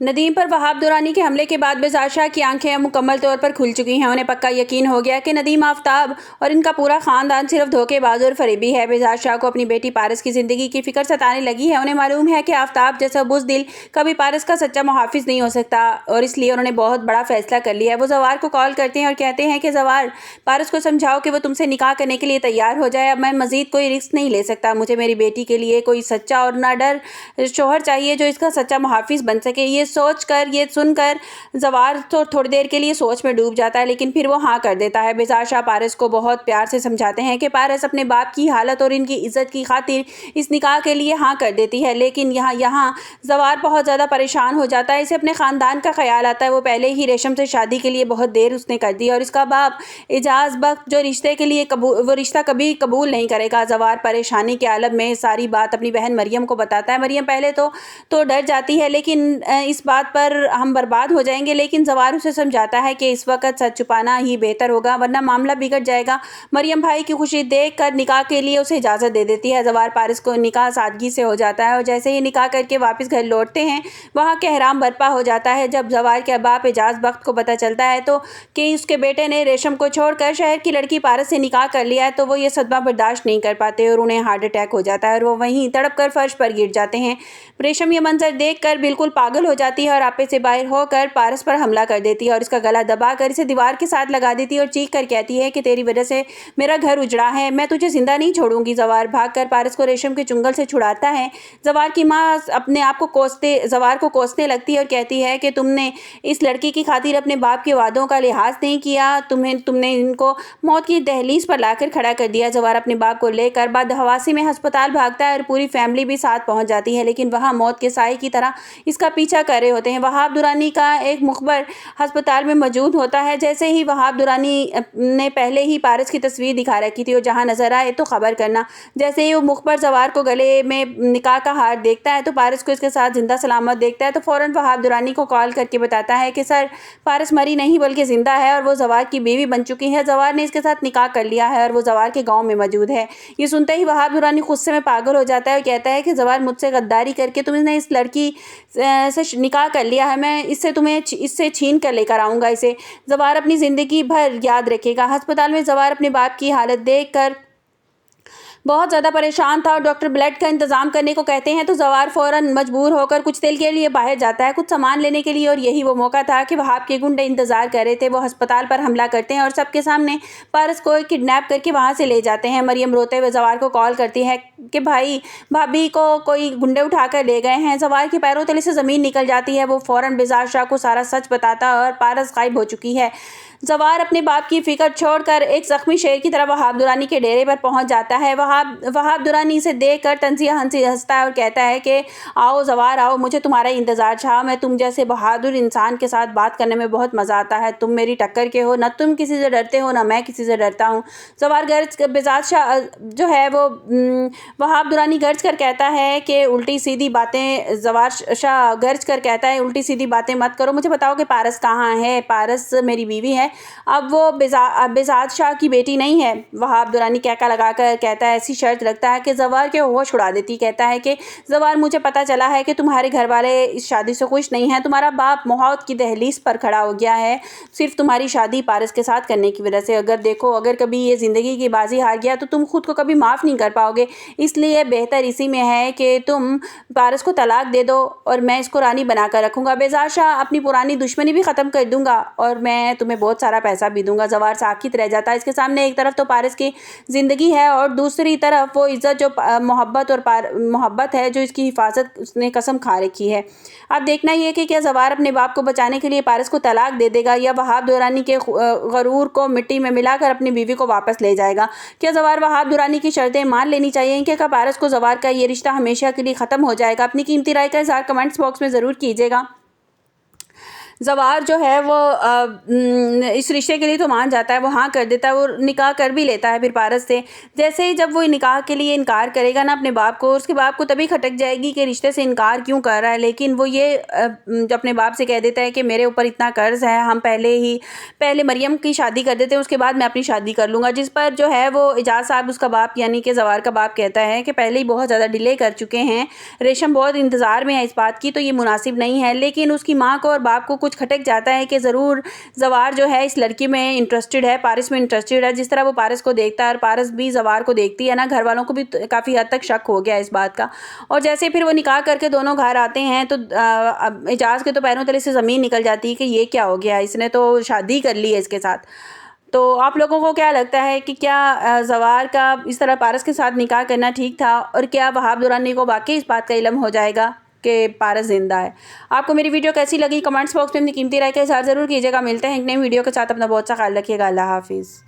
नदीम पर वहाब दुरानी के हमले के बाद बेज़ार शाह की आंखें अब मुकम्मल तौर पर खुल चुकी हैं। उन्हें पक्का यकीन हो गया कि नदीम आफ्ताब और इनका पूरा ख़ानदान सिर्फ धोखेबाज और फरेबी है। बेज़ार शाह को अपनी बेटी पारस की ज़िंदगी की फ़िक्र सताने लगी है। उन्हें मालूम है कि आफ्ताब जैसा बुज़दिल कभी पारस का सच्चा मुहाफ़िज़ नहीं हो सकता और इसलिए उन्होंने बहुत बड़ा फ़ैसला कर लिया है। वो ज़वार को कॉल करते हैं और कहते हैं कि ज़वार, पारस को समझाओ कि वो तुमसे निकाह करने के लिए तैयार हो जाए। अब मैं मज़ीद कोई रिस्क नहीं ले सकता। मुझे मेरी बेटी के लिए कोई सच्चा और ना डर शौहर चाहिए जो इसका सच्चा मुहाफ़िज़ बन सके। ये सुनकर ज़वार तो थोड़ी देर के लिए सोच में डूब जाता है, लेकिन फिर वो हाँ कर देता है। बेज़ार शाह पारस को बहुत प्यार से समझाते हैं कि पारस अपने बाप की हालत और इनकी इज़्ज़त की खातिर इस निकाह के लिए हाँ कर देती है, लेकिन यहाँ ज़वार बहुत ज़्यादा परेशान हो जाता है। इसे अपने ख़ानदान का ख्याल आता है। वो पहले ही रेशम से शादी के लिए बहुत देर उसने कर दी और इसका बाप एजाज़ बख्त जो रिश्ते के लिए वो रिश्ता कभी कबूल नहीं करेगा। ज़वार परेशानी के आलम में सारी बात अपनी बहन मरियम को बताता है। मरियम पहले तो डर जाती है, लेकिन इस बात पर हम बर्बाद हो जाएंगे, लेकिन ज़वार उसे समझाता है कि इस वक्त सच छुपाना ही बेहतर होगा वरना मामला बिगड़ जाएगा। मरियम भाई की खुशी देखकर निकाह के लिए उसे इजाज़त दे देती है। ज़वार पारस को निकाह सादगी से हो जाता है और जैसे ही निकाह करके वापस घर लौटते हैं वहाँ कहराम बर्पा हो जाता है। जब ज़वार के बाप एजाज़ बख्त को पता चलता है तो कि उसके बेटे ने रेशम को छोड़कर शहर की लड़की पारस से निकाह कर लिया है तो वो ये सदमा बर्दाश्त नहीं कर पाते और उन्हें हार्ट अटैक हो जाता है और वो वहीं तड़प कर फर्श पर गिर जाते हैं। रेशम ये मंजर देखकर बिल्कुल पागल हो जाती है और आपे से बाहर होकर पारस पर हमला कर देती है और इसका गला दबाकर इसे दीवार के साथ लगा देती है और चीख कर कहती है कि तेरी वजह से मेरा घर उजड़ा है, मैं तुझे जिंदा नहीं छोड़ूंगी। ज़वार भागकर पारस को रेशम के चुंगल से छुड़ाता है। ज़वार की माँ अपने आप को ज़वार को कोसने लगती है और कहती है कि तुमने इस लड़की की खातिर अपने बाप के वादों का लिहाज नहीं किया, तुमने इनको मौत की दहलीज पर लाकर खड़ा कर दिया। ज़वार अपने बाप को लेकर बाद हवासी में अस्पताल भागता है और पूरी फैमिली भी साथ पहुंच जाती है, लेकिन वहाँ मौत के साए की तरह इसका पीछा कर रहे होते हैं। वहाब दुरानी का एक मुखबर अस्पताल में मौजूद होता है। जैसे ही वहाब दुरानी ने पहले ही पारस की तस्वीर दिखा रखी थी और जहाँ नजर आए तो खबर करना। जैसे ही वो मुखबर ज़वार को गले में निकाह का हार देखता है तो पारस को इसके साथ जिंदा सलामत देखता है तो फ़ौरन वहाब दुरानी को कॉल करके बताता है कि सर, पारस मरी नहीं बल्कि ज़िंदा है और वो ज़वार की बीवी बन चुकी है। ज़वार ने इसके साथ निकाह कर लिया है और वो ज़वार के गाँव में मौजूद है। ये सुनते ही वहाब दुरानी गुस्से में पागल हो जाता है और कहता है कि ज़वार, मुझसे गद्दारी करके तुमने इस लड़की से निकाह कर लिया है, मैं इससे छीन कर लेकर आऊँगा इसे। ज़वार अपनी ज़िंदगी भर याद रखेगा। अस्पताल में ज़वार अपने बाप की हालत देखकर बहुत ज़्यादा परेशान था और डॉक्टर ब्लड का इंतज़ाम करने को कहते हैं तो ज़वार फ़ौरन मजबूर होकर कुछ तेल के लिए बाहर जाता है, कुछ सामान लेने के लिए, और यही वो मौका था कि वहाब के गुंडे इंतज़ार कर रहे थे। वो अस्पताल पर हमला करते हैं और सबके सामने पारस को किडनैप करके वहाँ से ले जाते हैं। मरियम रोते हुए ज़वार को कॉल करती है कि भाई, भाभी को कोई गुंडे उठा कर ले गए हैं। ज़वार के पैरों तले से ज़मीन निकल जाती है। वो फ़ौरन बेज़ार शाह को सारा सच बताता है और पारस गायब हो चुकी है। ज़वार अपने बाप की फ़िक्र छोड़कर एक ज़ख्मी शेर की तरह वहाब दुरानी के डेरे पर पहुंच जाता है। वहाब दुरानी इसे देखकर तंज़िया हंसता है और कहता है कि आओ ज़वार आओ, मुझे तुम्हारा इंतज़ार था। मैं तुम जैसे बहादुर इंसान के साथ बात करने में बहुत मज़ा आता है। तुम मेरी टक्कर के हो, न तुम किसी से डरते हो, न मैं किसी से डरता हूँ। ज़वार बेज़ार शाह जो है वो वहाब दुरानी गर्ज कर कहता है कि उल्टी सीधी बातें ज़वार शाह गर्ज कर कहता है उल्टी सीधी बातें मत करो, मुझे बताओ कि पारस कहाँ है। पारस मेरी बीवी है, अब वो बेज़ार शाह की बेटी नहीं है। वहाब दुरानी कहका लगाकर कहता है, ऐसी शर्त रखता है कि ज़वार के होश उड़ा देती। कहता है कि ज़वार, मुझे पता चला है कि तुम्हारे घर वाले इस शादी से खुश नहीं हैं। तुम्हारा बाप मौत की दहलीज पर खड़ा हो गया है सिर्फ तुम्हारी शादी पारस के साथ करने की वजह से। अगर कभी ये ज़िंदगी की बाजी हार गया तो तुम खुद को कभी माफ़ नहीं कर पाओगे। इसलिए बेहतर इसी में है कि तुम पारस को तलाक दे दो और मैं इसको रानी बनाकर रखूँगा। बेज़ार शाह, अपनी पुरानी दुश्मनी भी ख़त्म कर दूँगा और मैं तुम्हें बहुत सारा पैसा भी दूंगा। ज़वार साकित रह जाता है। इसके सामने एक तरफ तो पारस की ज़िंदगी है और दूसरी तरफ वो इज़्ज़त जो मोहब्बत है जो इसकी हिफाजत उसने कसम खा रखी है। अब देखना ये कि क्या ज़वार अपने बाप को बचाने के लिए पारस को तलाक दे देगा या वहाब दुरानी के गरूर को मिट्टी में मिलाकर अपनी बीवी को वापस ले जाएगा। क्या ज़वार वहाब दुरानी की शर्तें मान लेनी चाहिए कि क्या पारस को ज़वार का ये रिश्ता हमेशा के लिए ख़त्म हो जाएगा। अपनी कीमती राय का इज़हार कमेंट्स बॉक्स में ज़रूर कीजिएगा। जवार जो है वो इस रिश्ते के लिए तो मान जाता है, वो हाँ कर देता है, वो निकाह कर भी लेता है फिर पारस से। जैसे ही जब वो निकाह के लिए इनकार करेगा ना अपने बाप को, उसके बाप को तभी खटक जाएगी कि रिश्ते से इनकार क्यों कर रहा है। लेकिन वो ये अपने बाप से कह देता है कि मेरे ऊपर इतना कर्ज है, हम पहले मरियम की शादी कर देते हैं, उसके बाद मैं अपनी शादी कर लूँगा। जिस पर जो है वो एजाज साहब, उसका बाप यानी कि जवार का बाप, कहता है कि पहले ही बहुत ज़्यादा डिले कर चुके हैं, रेशम बहुत इंतज़ार में है इस बात की, तो ये मुनासिब नहीं है। लेकिन उसकी माँ को और बाप को कुछ खटक जाता है कि ज़रूर जवार जो है इस लड़की में इंटरेस्टेड है, पारस में इंटरेस्टेड है। जिस तरह वो पारस को देखता है और पारस भी जवार को देखती है ना, घर वालों को भी काफ़ी हद तक शक हो गया इस बात का। और जैसे फिर वो निकाह करके दोनों घर आते हैं तो एजाज के तो पैरों तले से ज़मीन निकल जाती है कि ये क्या हो गया, इसने तो शादी कर ली है इसके साथ। तो आप लोगों को क्या लगता है कि क्या जवार का इस तरह पारस के साथ निकाह करना ठीक था, और क्या वहाब दुरानी को वाकई इस बात का इल्म हो जाएगा कि पारस जिंदा है? आपको मेरी वीडियो कैसी लगी कमेंट्स बॉक्स में अपनी कीमती राय का इज़हार ज़रूर कीजिएगा। मिलते हैं एक नई वीडियो के साथ, अपना बहुत सा ख्याल रखिएगा। अल्लाह हाफिज़।